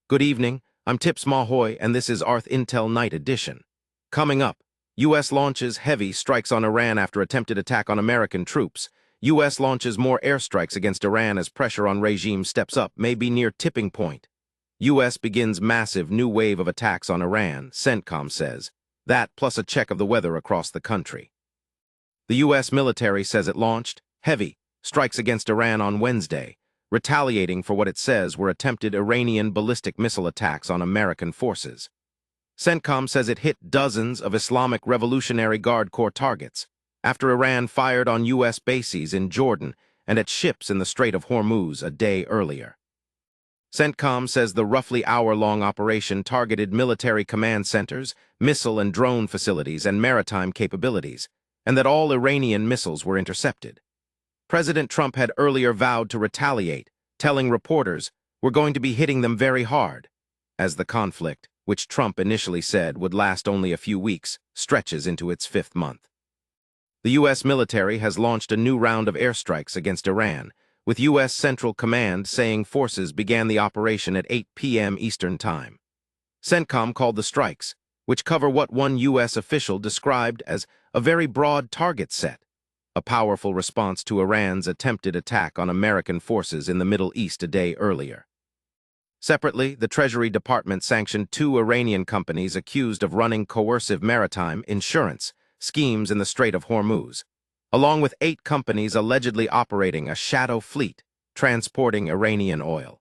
Good evening, I'm Tips Mahoy, and this is ArthIntel Night Edition. Coming up, U.S. launches heavy strikes on Iran after attempted attack on American troops. U.S. launches more airstrikes against Iran as pressure on regime steps up, may be near tipping point. U.S. begins massive new wave of attacks on Iran, CENTCOM says. That plus a check of the weather across the country. The U.S. military says it launched heavy strikes against Iran on Wednesday, retaliating for what it says were attempted Iranian ballistic missile attacks on American forces. CENTCOM says it hit dozens of Islamic Revolutionary Guard Corps targets after Iran fired on U.S. bases in Jordan and at ships in the Strait of Hormuz a day earlier. CENTCOM says the roughly hour-long operation targeted military command centers, missile and drone facilities, and maritime capabilities, and that all Iranian missiles were intercepted. President Trump had earlier vowed to retaliate, telling reporters, "We're going to be hitting them very hard," as the conflict, which Trump initially said would last only a few weeks, stretches into its fifth month. The U.S. military has launched a new round of airstrikes against Iran, with U.S. Central Command saying forces began the operation at 8 p.m. Eastern Time. CENTCOM called the strikes, which cover what one U.S. official described as a very broad target set, a powerful response to Iran's attempted attack on American forces in the Middle East a day earlier. Separately, the Treasury Department sanctioned 2 Iranian companies accused of running coercive maritime insurance schemes in the Strait of Hormuz, along with 8 companies allegedly operating a shadow fleet transporting Iranian oil.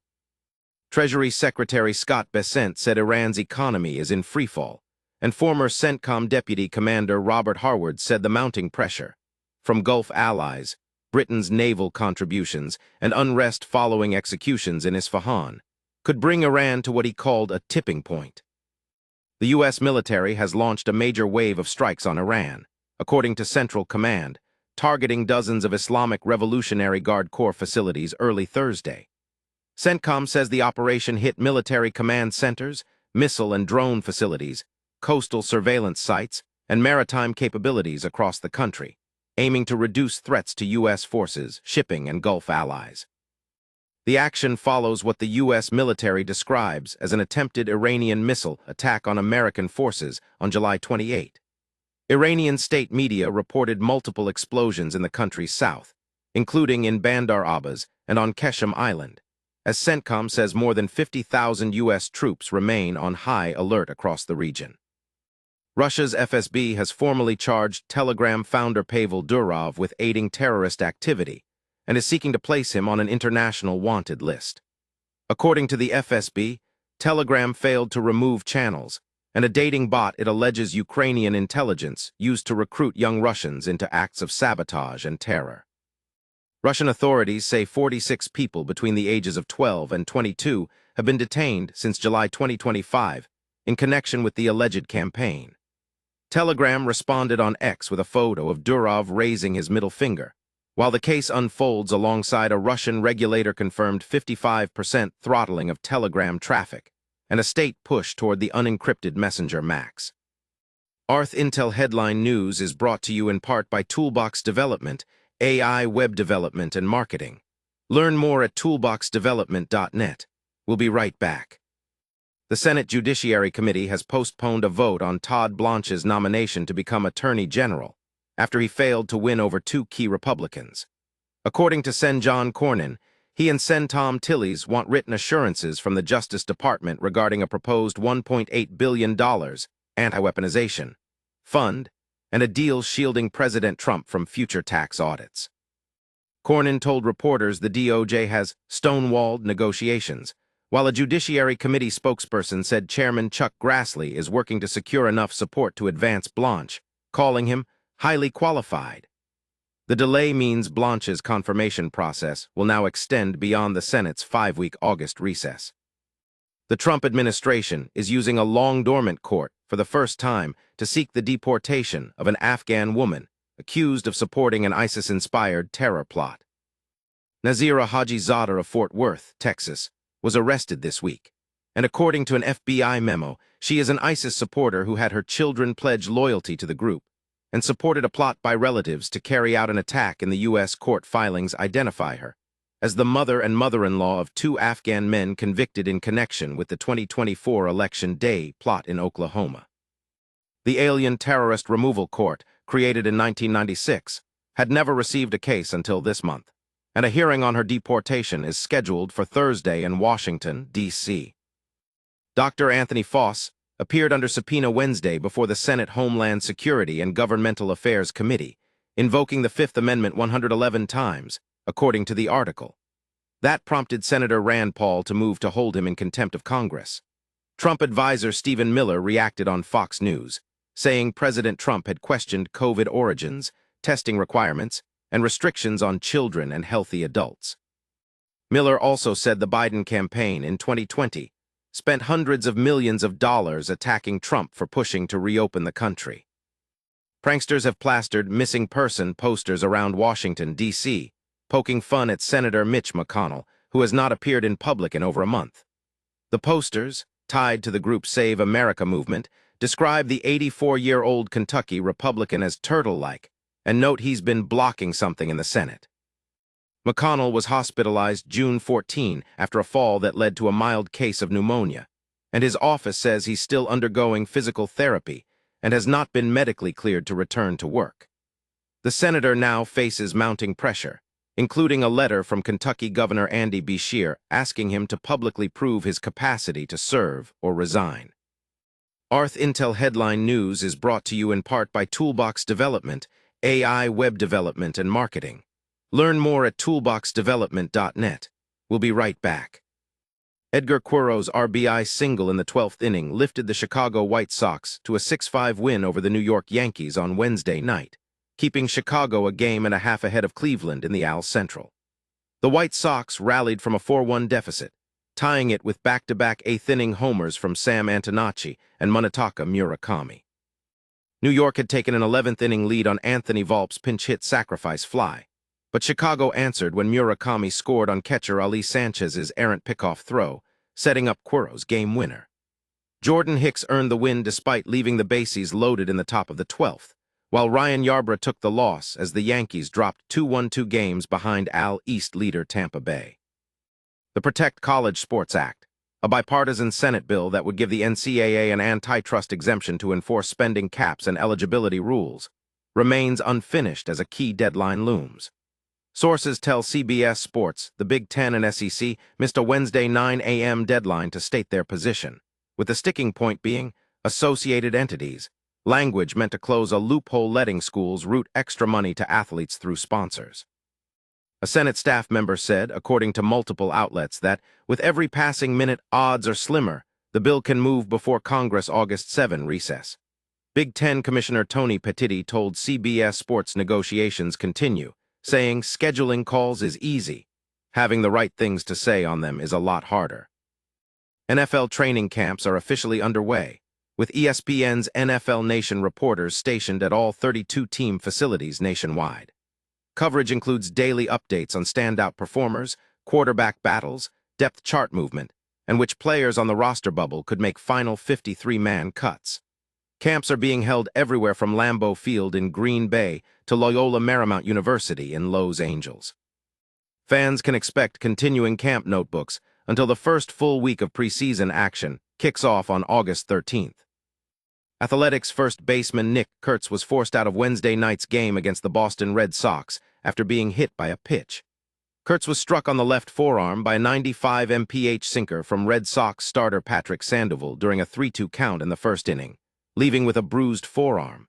Treasury Secretary Scott Bessent said Iran's economy is in freefall, and former CENTCOM Deputy Commander Robert Harward said the mounting pressure from Gulf allies, Britain's naval contributions, and unrest following executions in Isfahan could bring Iran to what he called a tipping point. The U.S. military has launched a major wave of strikes on Iran, according to Central Command, targeting dozens of Islamic Revolutionary Guard Corps facilities early Thursday. CENTCOM says the operation hit military command centers, missile and drone facilities, coastal surveillance sites, and maritime capabilities across the country, aiming to reduce threats to U.S. forces, shipping, and Gulf allies. The action follows what the U.S. military describes as an attempted Iranian missile attack on American forces on July 28. Iranian state media reported multiple explosions in the country's south, including in Bandar Abbas and on Qeshm Island, as CENTCOM says more than 50,000 U.S. troops remain on high alert across the region. Russia's FSB has formally charged Telegram founder Pavel Durov with aiding terrorist activity and is seeking to place him on an international wanted list. According to the FSB, Telegram failed to remove channels, and a dating bot it alleges Ukrainian intelligence used to recruit young Russians into acts of sabotage and terror. Russian authorities say 46 people between the ages of 12 and 22 have been detained since July 2025 in connection with the alleged campaign. Telegram responded on X with a photo of Durov raising his middle finger, while the case unfolds alongside a Russian regulator-confirmed 55% throttling of Telegram traffic and a state push toward the unencrypted messenger Max. ArthIntel Headline News is brought to you in part by Toolbox Development, AI web development and marketing. Learn more at toolboxdevelopment.net. We'll be right back. The Senate Judiciary Committee has postponed a vote on Todd Blanche's nomination to become Attorney General after he failed to win over 2 key Republicans. According to Sen. John Cornyn, he and Sen. Tom Tillis want written assurances from the Justice Department regarding a proposed $1.8 billion anti-weaponization fund and a deal shielding President Trump from future tax audits. Cornyn told reporters the DOJ has stonewalled negotiations, while a Judiciary Committee spokesperson said Chairman Chuck Grassley is working to secure enough support to advance Blanche, calling him highly qualified. The delay means Blanche's confirmation process will now extend beyond the Senate's 5-week August recess. The Trump administration is using a long-dormant court for the first time to seek the deportation of an Afghan woman accused of supporting an ISIS-inspired terror plot. Nazira Hajizadeh of Fort Worth, Texas, was arrested this week, and according to an FBI memo, she is an ISIS supporter who had her children pledge loyalty to the group and supported a plot by relatives to carry out an attack in the U.S. court filings identify her. as the mother and mother-in-law of two Afghan men convicted in connection with the 2024 Election Day plot in Oklahoma. The Alien Terrorist Removal Court, created in 1996, had never received a case until this month, and a hearing on her deportation is scheduled for Thursday in Washington, D.C. Dr. Anthony Fauci appeared under subpoena Wednesday before the Senate Homeland Security and Governmental Affairs Committee, invoking the Fifth Amendment 111 times, according to the article. That prompted Senator Rand Paul to move to hold him in contempt of Congress. Trump advisor Stephen Miller reacted on Fox News, saying President Trump had questioned COVID origins, testing requirements, and restrictions on children and healthy adults. Miller also said the Biden campaign in 2020 spent hundreds of millions of dollars attacking Trump for pushing to reopen the country. Pranksters have plastered missing person posters around Washington, D.C., poking fun at Senator Mitch McConnell, who has not appeared in public in over a month. The posters, tied to the group Save America movement, describe the 84-year-old Kentucky Republican as turtle-like, and note he's been blocking something in the Senate. McConnell was hospitalized June 14 after a fall that led to a mild case of pneumonia, and his office says he's still undergoing physical therapy and has not been medically cleared to return to work. The senator now faces mounting pressure, including a letter from Kentucky Governor Andy Beshear asking him to publicly prove his capacity to serve or resign. ArthIntel Headline News is brought to you in part by Toolbox Development, AI web development and marketing. Learn more at toolboxdevelopment.net. We'll be right back. Edgar Quero's RBI single in the 12th inning lifted the Chicago White Sox to a 6-5 win over the New York Yankees on Wednesday night, keeping Chicago a game and a half ahead of Cleveland in the AL Central. The White Sox rallied from a 4-1 deficit, tying it with back-to-back eighth-inning homers from Sam Antonacci and Munetaka Murakami. New York had taken an 11th-inning lead on Anthony Volpe's pinch-hit sacrifice fly, but Chicago answered when Murakami scored on catcher Ali Sanchez's errant pickoff throw, setting up Quero's game winner. Jordan Hicks earned the win despite leaving the bases loaded in the top of the 12th, while Ryan Yarbrough took the loss as the Yankees dropped 2-1-2 games behind AL East leader Tampa Bay. The Protect College Sports Act, a bipartisan Senate bill that would give the NCAA an antitrust exemption to enforce spending caps and eligibility rules, remains unfinished as a key deadline looms. Sources tell CBS Sports the Big Ten and SEC missed a Wednesday 9 a.m. deadline to state their position, with the sticking point being associated entities, language meant to close a loophole letting schools route extra money to athletes through sponsors. A Senate staff member said, according to multiple outlets, that with every passing minute odds are slimmer, the bill can move before Congress August 7 recess. Big Ten Commissioner Tony Petitti told CBS Sports negotiations continue, saying scheduling calls is easy. Having the right things to say on them is a lot harder. NFL training camps are officially underway, with ESPN's NFL Nation reporters stationed at all 32 team facilities nationwide. Coverage includes daily updates on standout performers, quarterback battles, depth chart movement, and which players on the roster bubble could make final 53-man cuts. Camps are being held everywhere from Lambeau Field in Green Bay to Loyola Marymount University in Los Angeles. Fans can expect continuing camp notebooks until the first full week of preseason action kicks off on August 13th. Athletics first baseman Nick Kurtz was forced out of Wednesday night's game against the Boston Red Sox after being hit by a pitch. Kurtz was struck on the left forearm by a 95 mph sinker from Red Sox starter Patrick Sandoval during a 3-2 count in the first inning, leaving with a bruised forearm.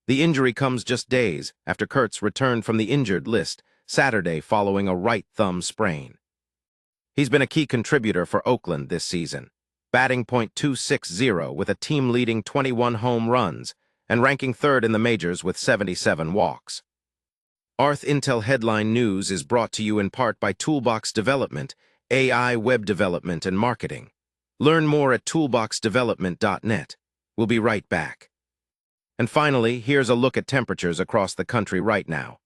The injury comes just days after Kurtz returned from the injured list Saturday following a right thumb sprain. He's been a key contributor for Oakland this season, batting .260 with a team-leading 21 home runs and ranking third in the majors with 77 walks. ArthIntel Headline News is brought to you in part by Toolbox Development, AI web development and marketing. Learn more at toolboxdevelopment.net. We'll be right back. And finally, here's a look at temperatures across the country right now.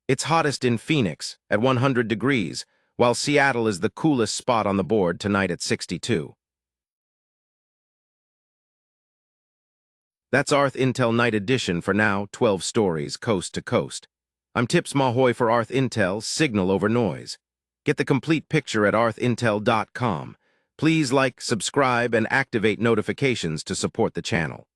It's hottest in Phoenix at 100 degrees, while Seattle is the coolest spot on the board tonight at 62. That's ArthIntel Night Edition for now, 12 stories coast to coast. I'm Tips Mahoy for ArthIntel, Signal over Noise. Get the complete picture at ArthIntel.com. Please like, subscribe, and activate notifications to support the channel.